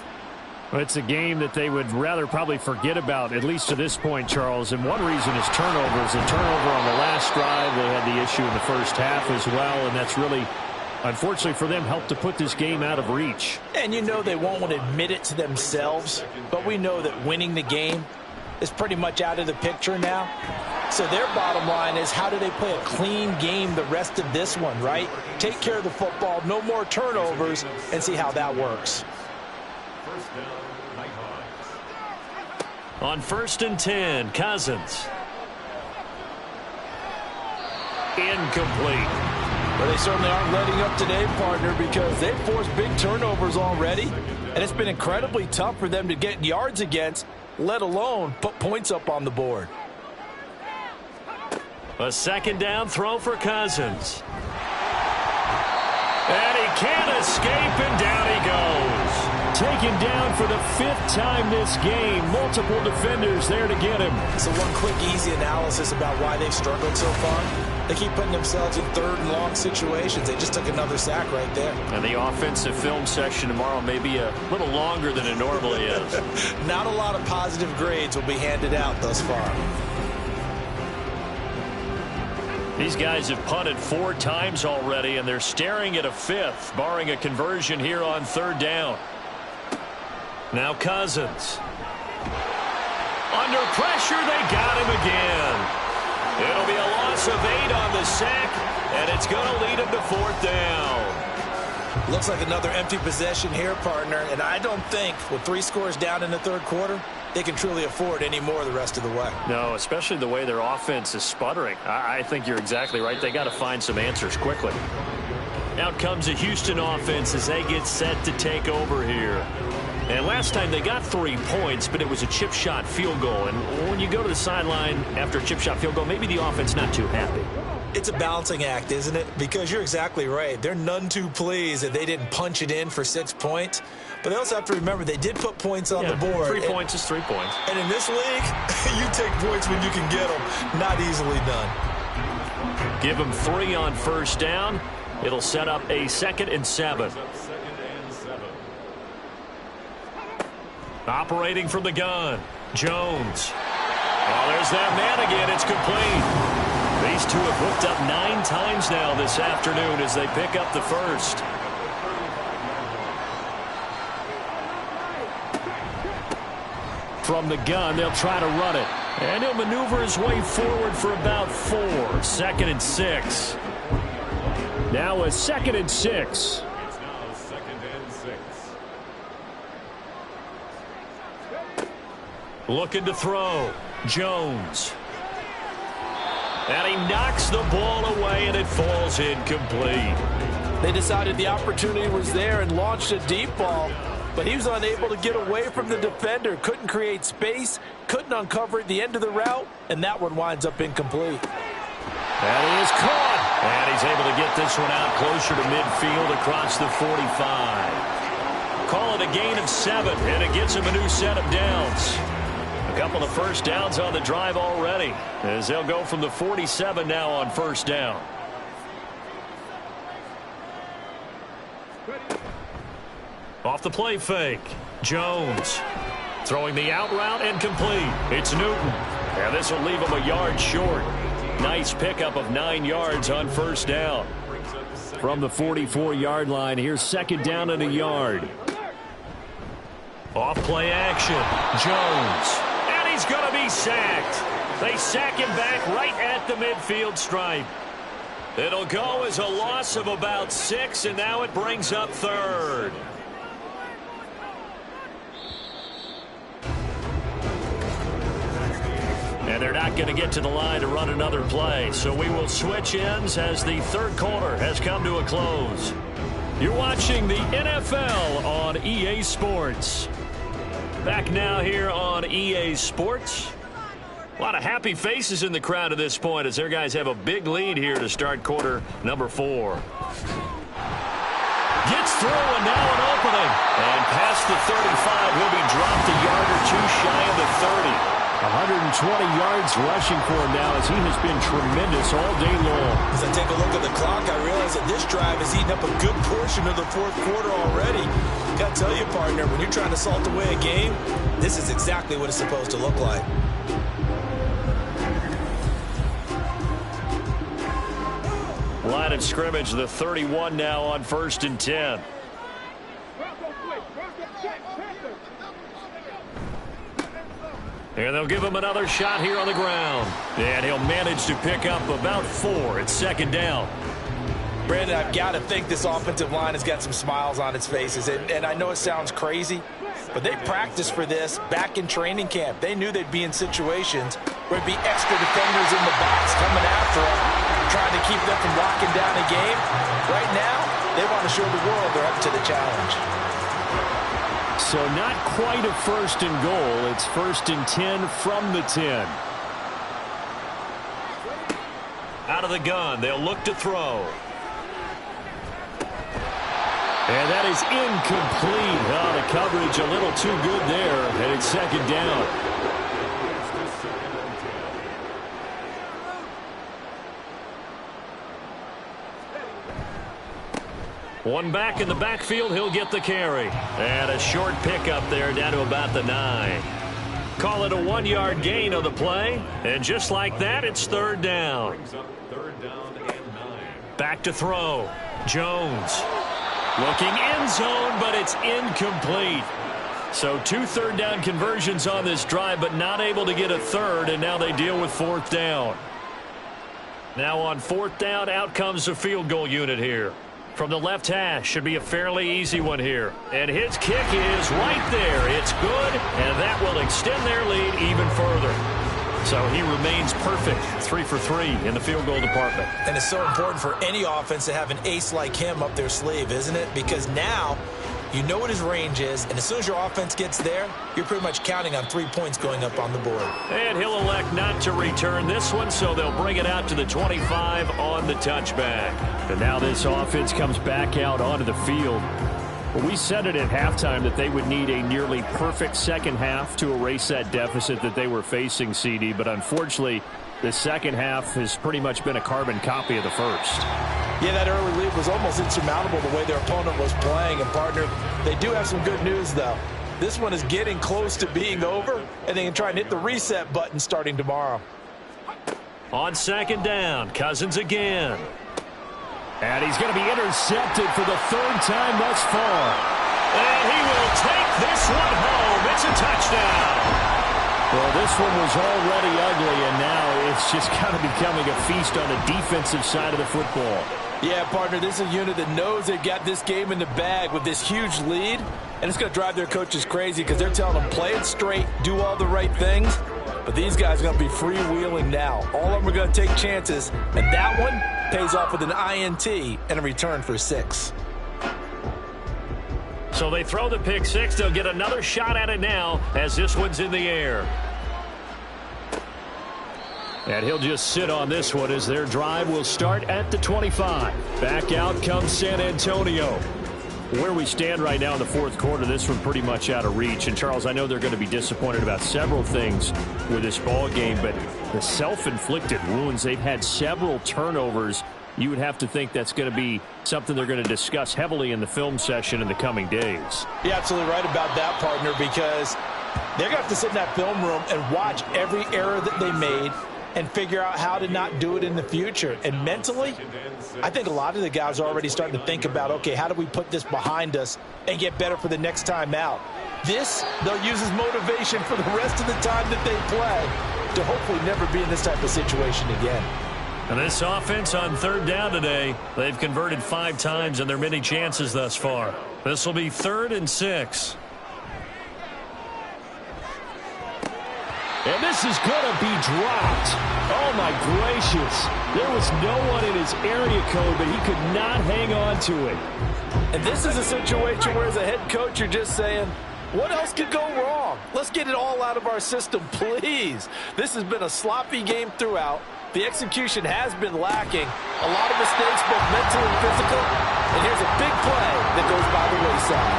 It's a game that they would rather probably forget about, at least to this point, Charles. And one reason is turnovers. A turnover on the last drive. They had the issue in the first half as well, and that's really, unfortunately for them, helped to put this game out of reach. And you know they won't want to admit it to themselves, but we know that winning the game is pretty much out of the picture now. So their bottom line is, how do they play a clean game the rest of this one, right? Take care of the football, no more turnovers, and see how that works. On first and 10, Cousins. Incomplete. Well, they certainly aren't letting up today, partner, because they've forced big turnovers already, and it's been incredibly tough for them to get yards against, let alone put points up on the board. A second down throw for Cousins. And he can't escape, and down he goes. Taken down for the 5th time this game. Multiple defenders there to get him. So one quick, easy analysis about why they've struggled so far. They keep putting themselves in third and long situations. They just took another sack right there. And the offensive film session tomorrow may be a little longer than it normally is. Not a lot of positive grades will be handed out thus far. These guys have punted 4 times already, and they're staring at a 5th, barring a conversion here on third down. Now Cousins. Under pressure, they got him again. It'll be a loss of 8 on the sack, and it's going to lead him to 4th down. Looks like another empty possession here, partner, and I don't think with 3 scores down in the third quarter, they can truly afford any more the rest of the way. No, especially the way their offense is sputtering. I think you're exactly right. They got to find some answers quickly. Out comes a Houston offense as they get set to take over here. And last time they got 3 points, but it was a chip shot field goal. And when you go to the sideline after a chip shot field goal, maybe the offense not too happy. It's a balancing act, isn't it? Because you're exactly right. They're none too pleased that they didn't punch it in for 6 points. But they also have to remember they did put points on the board. 3 points is 3 points. And in this league, you take points when you can get them. Not easily done. Give them 3 on first down. It'll set up a 2nd and 7. Operating from the gun, Jones. Oh, there's that man again. It's complete. These two have hooked up 9 times now this afternoon as they pick up the first. From the gun, they'll try to run it. And he'll maneuver his way forward for about 4. 2nd and 6. Now a 2nd and 6. It's now 2nd and 6. Looking to throw. Jones. And he knocks the ball away, and it falls incomplete. They decided the opportunity was there and launched a deep ball, but he was unable to get away from the defender. Couldn't create space, couldn't uncover at the end of the route, and that one winds up incomplete. That is caught. And he's able to get this one out closer to midfield across the 45. Call it a gain of 7, and it gets him a new set of downs. A couple of first downs on the drive already, as they'll go from the 47 now on first down. Off the play fake, Jones. Throwing the out route and complete. It's Newton. And this will leave him a yard short. Nice pickup of 9 yards on first down. From the 44-yard line, here's 2nd down and a yard. Off play action, Jones. And he's going to be sacked. They sack him back right at the midfield stripe. It'll go as a loss of about 6, and now it brings up 3rd. And they're not going to get to the line to run another play. So we will switch ends as the 3rd quarter has come to a close. You're watching the NFL on EA Sports. Back now here on EA Sports. A lot of happy faces in the crowd at this point as their guys have a big lead here to start quarter number 4. Gets through and now an opening. And past the 35, he'll be dropped a yard or 2 shy of the 30. 120 yards rushing for him now as he has been tremendous all day long. As I take a look at the clock, I realize that this drive has eaten up a good portion of the 4th quarter already. Got to tell you, partner, when you're trying to salt away a game, this is exactly what it's supposed to look like. Line of scrimmage, the 31 now on 1st and 10. And they'll give him another shot here on the ground. And he'll manage to pick up about 4. It's 2nd down. Brandon, I've got to think this offensive line has got some smiles on its faces. And I know it sounds crazy, but they practiced for this back in training camp. They knew they'd be in situations where it'd be extra defenders in the box coming after them, trying to keep them from locking down a game. Right now, they want to show the world they're up to the challenge. So not quite a 1st and goal. It's 1st and 10 from the 10. Out of the gun, they'll look to throw. And that is incomplete. Oh, the coverage a little too good there, and it's 2nd down. One back in the backfield, he'll get the carry. And a short pickup there down to about the 9. Call it a 1-yard gain on the play. And just like that, it's 3rd down. Back to throw. Jones. Looking end zone, but it's incomplete. So 2 3rd down conversions on this drive, but not able to get a 3rd, and now they deal with 4th down. Now on 4th down, out comes the field goal unit here. From the left hash, should be a fairly easy one here. And his kick is right there. It's good, and that will extend their lead even further. So he remains perfect, 3 for 3 in the field goal department. And it's so important for any offense to have an ace like him up their sleeve, isn't it? Because now you know what his range is, and as soon as your offense gets there, you're pretty much counting on 3 points going up on the board. And he'll elect not to return this one, so they'll bring it out to the 25 on the touchback. And now this offense comes back out onto the field. Well, we said it at halftime that they would need a nearly perfect second half to erase that deficit that they were facing, CD, but unfortunately, the second half has pretty much been a carbon copy of the first. Yeah, that early lead was almost insurmountable the way their opponent was playing. And, partner, they do have some good news, though. This one is getting close to being over, and they can try and hit the reset button starting tomorrow. On second down, Cousins again. And he's going to be intercepted for the third time thus far. And he will take this one home. It's a touchdown. Well, this one was already ugly, and now it's just kind of becoming a feast on the defensive side of the football. Yeah, partner, this is a unit that knows they've got this game in the bag with this huge lead, and it's going to drive their coaches crazy because they're telling them play it straight, do all the right things, but these guys are going to be freewheeling now. All of them are going to take chances, and that one pays off with an INT and a return for 6. So they throw the pick six. They'll get another shot at it now as this one's in the air. And he'll just sit on this one as their drive will start at the 25. Back out comes San Antonio. Where we stand right now in the fourth quarter, this one pretty much out of reach. And, Charles, I know they're going to be disappointed about several things with this ball game, but the self-inflicted wounds, they've had several turnovers. You would have to think that's going to be something they're going to discuss heavily in the film session in the coming days. You're absolutely right about that, partner, because they're going to have to sit in that film room and watch every error that they made and figure out how to not do it in the future. And mentally, I think a lot of the guys are already starting to think about, okay, how do we put this behind us and get better for the next time out? This, they'll use as motivation for the rest of the time that they play to hopefully never be in this type of situation again. And this offense on third down today, they've converted 5 times in their many chances thus far. This will be 3rd and 6. And this is going to be dropped. Oh, my gracious. There was no one in his area code, but he could not hang on to it. And this is a situation where as a head coach, you're just saying, what else could go wrong? Let's get it all out of our system, please. This has been a sloppy game throughout. The execution has been lacking. A lot of mistakes, both mental and physical. And here's a big play that goes by the wayside.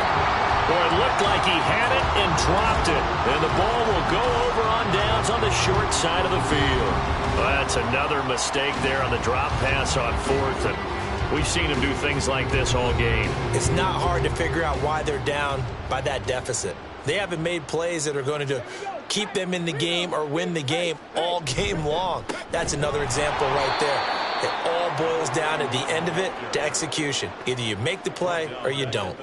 Boy, it looked like he had it and dropped it. And the ball will go over on downs on the short side of the field. Well, that's another mistake there on the drop pass on 4th. And we've seen him do things like this all game. It's not hard to figure out why they're down by that deficit. They haven't made plays that are going to keep them in the game or win the game all game long. That's another example right there. It all boils down at the end of it to execution. Either you make the play or you don't.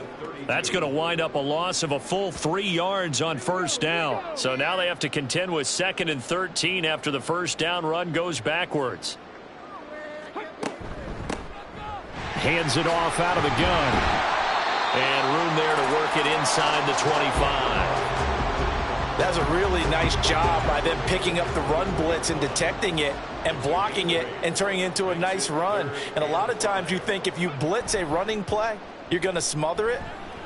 That's going to wind up a loss of a full 3 yards on first down. So now they have to contend with 2nd and 13 after the first down run goes backwards. Hands it off out of the gun. And room there to work it inside the 25. That's a really nice job by them picking up the run blitz and detecting it and blocking it and turning it into a nice run. And a lot of times you think if you blitz a running play, you're going to smother it.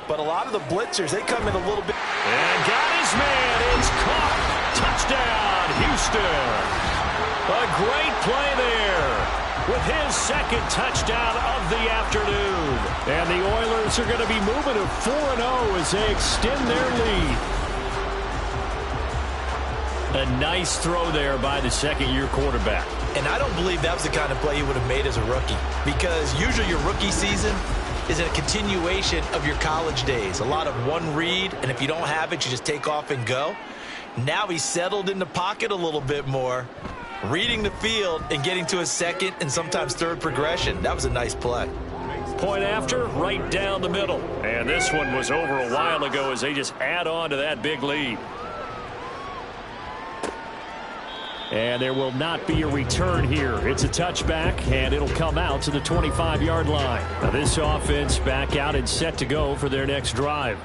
But a lot of the blitzers, they come in a little bit. And got his man. It's caught. Touchdown, Houston. A great play there with his 2nd touchdown of the afternoon. And the Oilers are going to be moving to 4-0 as they extend their lead. A nice throw there by the 2nd-year quarterback. And I don't believe that was the kind of play he would have made as a rookie, because usually your rookie season is a continuation of your college days. A lot of one read, and if you don't have it, you just take off and go. Now he's settled in the pocket a little bit more, reading the field and getting to his 2nd and sometimes 3rd progression. That was a nice play. Point after, right down the middle. And this one was over a while ago as they just add on to that big lead. And there will not be a return here. It's a touchback, and it'll come out to the 25-yard line. Now this offense back out and set to go for their next drive.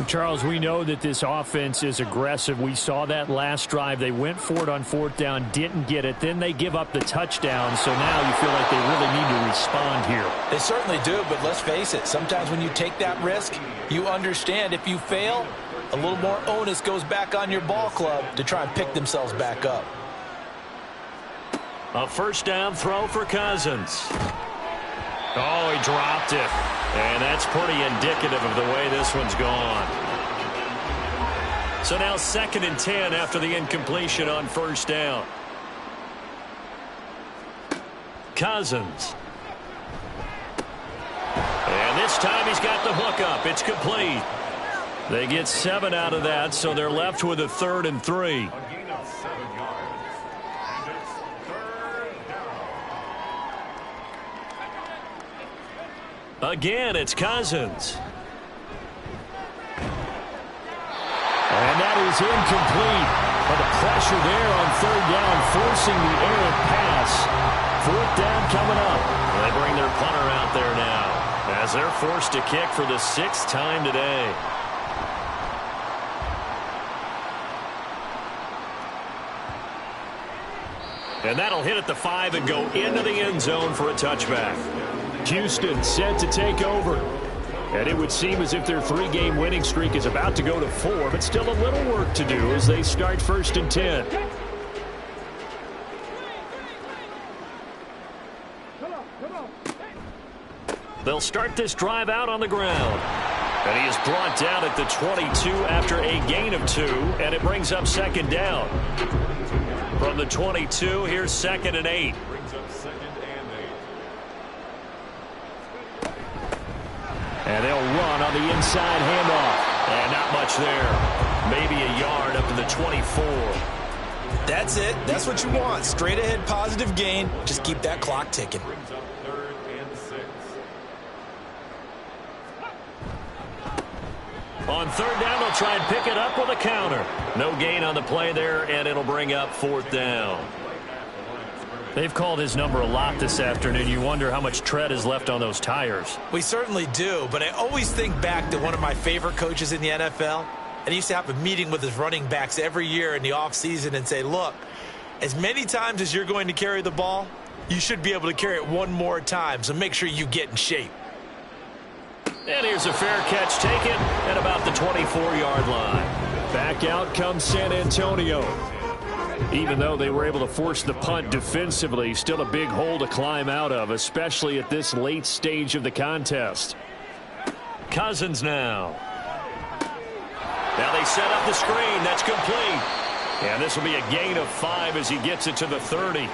Charles, we know that this offense is aggressive. We saw that last drive. They went for it on 4th down, didn't get it. Then they give up the touchdown, so now you feel like they really need to respond here. They certainly do, but let's face it. Sometimes when you take that risk, you understand if you fail, a little more onus goes back on your ball club to try and pick themselves back up. A first down throw for Cousins. Oh, he dropped it. And that's pretty indicative of the way this one's gone. So now 2nd and 10 after the incompletion on first down. Cousins. And this time he's got the hook up. It's complete. They get 7 out of that, so they're left with a 3rd and 3. A gain of 7 yards. And it's 3rd down. Again, it's Cousins. And that is incomplete. But the pressure there on 3rd down, forcing the errant pass. 4th down coming up. They bring their punter out there now as they're forced to kick for the 6th time today. And that'll hit at the 5 and go into the end zone for a touchback. Houston set to take over. And it would seem as if their 3-game winning streak is about to go to 4, but still a little work to do as they start 1st and 10. They'll start this drive out on the ground. And he is brought down at the 22 after a gain of 2, and it brings up 2nd down. From the 22, here's 2nd and 8. Brings up 2nd and 8. And they'll run on the inside handoff. And not much there. Maybe a yard up to the 24. That's it. That's what you want. Straight ahead positive gain. Just keep that clock ticking. Brings up 3rd and 6. On 3rd down, they'll try and pick it up with a counter. No gain on the play there, and it'll bring up 4th down. They've called his number a lot this afternoon. You wonder how much tread is left on those tires. We certainly do, but I always think back to one of my favorite coaches in the NFL. And he used to have a meeting with his running backs every year in the offseason and say, look, as many times as you're going to carry the ball, you should be able to carry it one more time, so make sure you get in shape. And here's a fair catch taken at about the 24-yard line. Back out comes San Antonio. Even though they were able to force the punt defensively, still a big hole to climb out of, especially at this late stage of the contest. Cousins now. Now they set up the screen. That's complete. And this will be a gain of 5 as he gets it to the 30.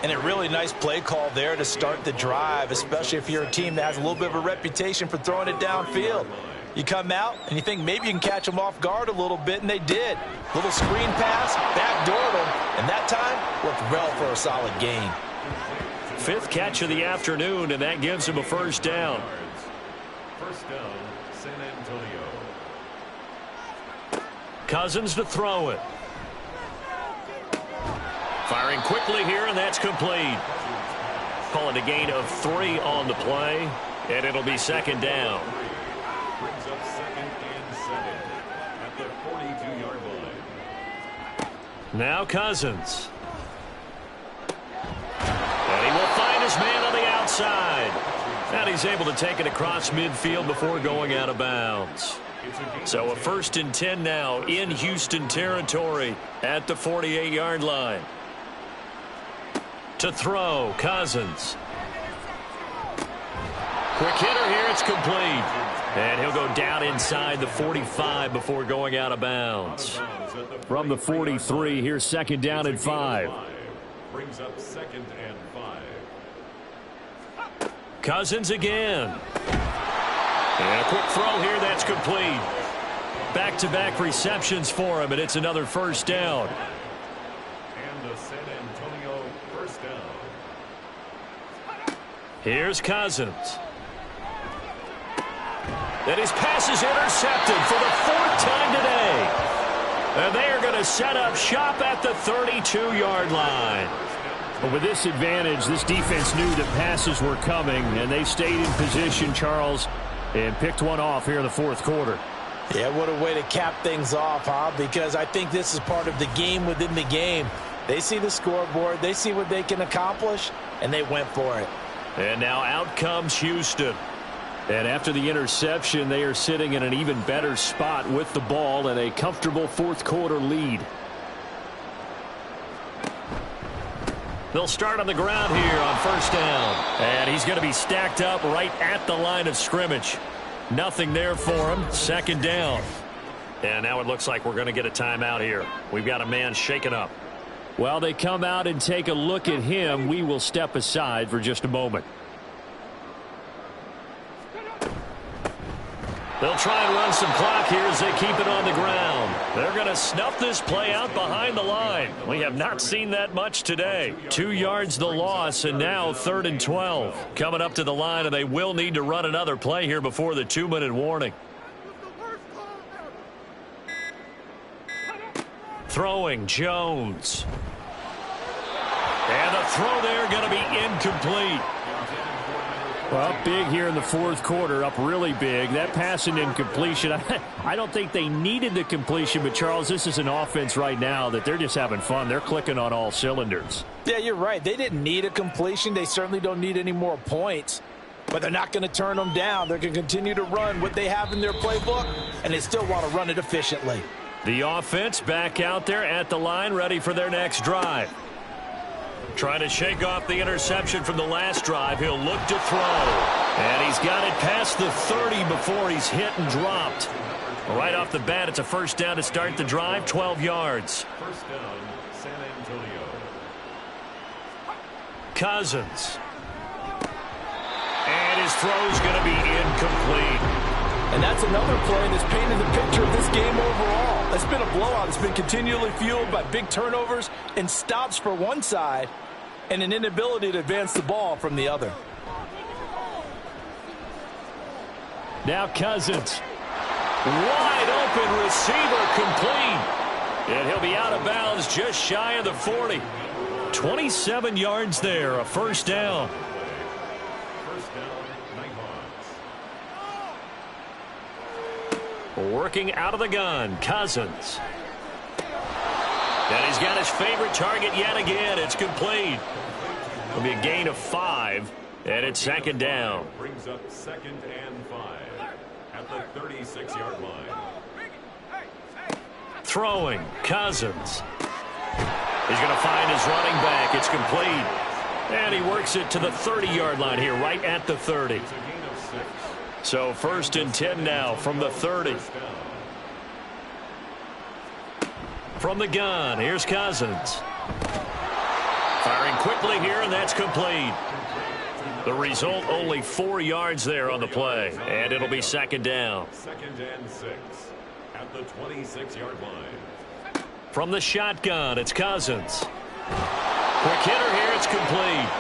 And a really nice play call there to start the drive, especially if you're a team that has a little bit of a reputation for throwing it downfield. You come out and you think maybe you can catch them off guard a little bit, and they did. Little screen pass, backdoored them, and that time worked well for a solid gain. 5th catch of the afternoon, and that gives him a 1st down. 1st down, San Antonio. Cousins to throw it. Firing quickly here, and that's complete. Call it a gain of 3 on the play, and it'll be 2nd down. Brings up 2nd and 7 at the 42-yard line. Now Cousins. And he will find his man on the outside. And he's able to take it across midfield before going out of bounds. So a 1st and 10 now in Houston territory at the 48-yard line. To throw, Cousins. Quick hitter here, it's complete. And he'll go down inside the 45 before going out of bounds. From the 43, here's 2nd down and 5. Brings up 2nd and 5. Cousins again. And a quick throw here, that's complete. Back-to-back receptions for him, and it's another 1st down. And the San Antonio 1st down. Here's Cousins. And his pass is intercepted for the 4th time today. And they are going to set up shop at the 32-yard line. But with this advantage, this defense knew that passes were coming, and they stayed in position, Charles, and picked one off here in the 4th quarter. Yeah, what a way to cap things off, huh? Because I think this is part of the game within the game. They see the scoreboard, they see what they can accomplish, and they went for it. And now out comes Houston. And after the interception, they are sitting in an even better spot with the ball and a comfortable 4th quarter lead. They'll start on the ground here on 1st down. And he's going to be stacked up right at the line of scrimmage. Nothing there for him. 2nd down. And now it looks like we're going to get a timeout here. We've got a man shaken up. While they come out and take a look at him, we will step aside for just a moment. They'll try and run some clock here as they keep it on the ground. They're going to snuff this play out behind the line. We have not seen that much today. 2 yards the loss, and now 3rd and 12. Coming up to the line, and they will need to run another play here before the 2-minute warning. Throwing, Jones. And the throw there going to be incomplete. Well, big here in the 4th quarter, up really big. That pass and incompletion, I don't think they needed the completion, but, Charles, this is an offense right now that they're just having fun. They're clicking on all cylinders. Yeah, you're right. They didn't need a completion. They certainly don't need any more points, but they're not going to turn them down. They're going to continue to run what they have in their playbook, and they still want to run it efficiently. The offense back out there at the line, ready for their next drive. Trying to shake off the interception from the last drive. He'll look to throw. And he's got it past the 30 before he's hit and dropped. Right off the bat, it's a first down to start the drive, 12 yards. First down, San Antonio. Cousins. And his throw's going to be incomplete. And that's another play that's painted the picture of this game overall. It's been a blowout. It's been continually fueled by big turnovers and stops for one side and an inability to advance the ball from the other. Now Cousins. Wide open receiver complete. And he'll be out of bounds just shy of the 40. 27 yards there, a first down. First down, Nighthawks. Working out of the gun, Cousins. And he's got his favorite target yet again. It's complete. It'll be a gain of 5, and it's second down. Brings up 2nd and 5 at the 36-yard line. Throwing, Cousins. He's going to find his running back. It's complete. And he works it to the 30-yard line here, right at the 30. It's a gain of 6. So 1st and 10 now from the 30. From the gun, here's Cousins. Firing quickly here, and that's complete. The result, only 4 yards there on the play. And it'll be second down. 2nd and 6 at the 26-yard line. From the shotgun, it's Cousins. Quick hitter here, it's complete.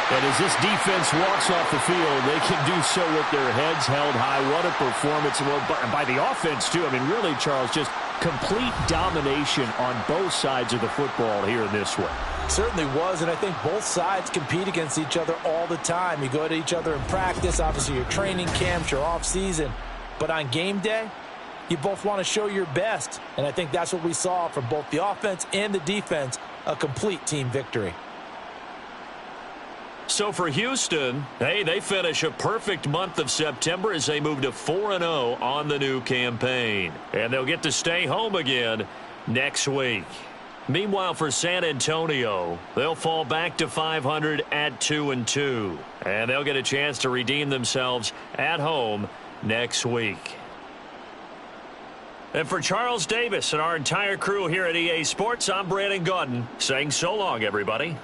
And as this defense walks off the field, they can do so with their heads held high. What a performance. Well, by the offense, too. I mean, really, Charles, just complete domination on both sides of the football here in this one. Certainly was, and I think both sides compete against each other all the time. You go to each other in practice, obviously your training camps, your off-season. But on game day, you both want to show your best. And I think that's what we saw from both the offense and the defense, a complete team victory. So for Houston, hey, they finish a perfect month of September as they move to 4-0 on the new campaign. And they'll get to stay home again next week. Meanwhile, for San Antonio, they'll fall back to 500 at 2-2. And they'll get a chance to redeem themselves at home next week. And for Charles Davis and our entire crew here at EA Sports, I'm Brandon Gaudin saying so long, everybody.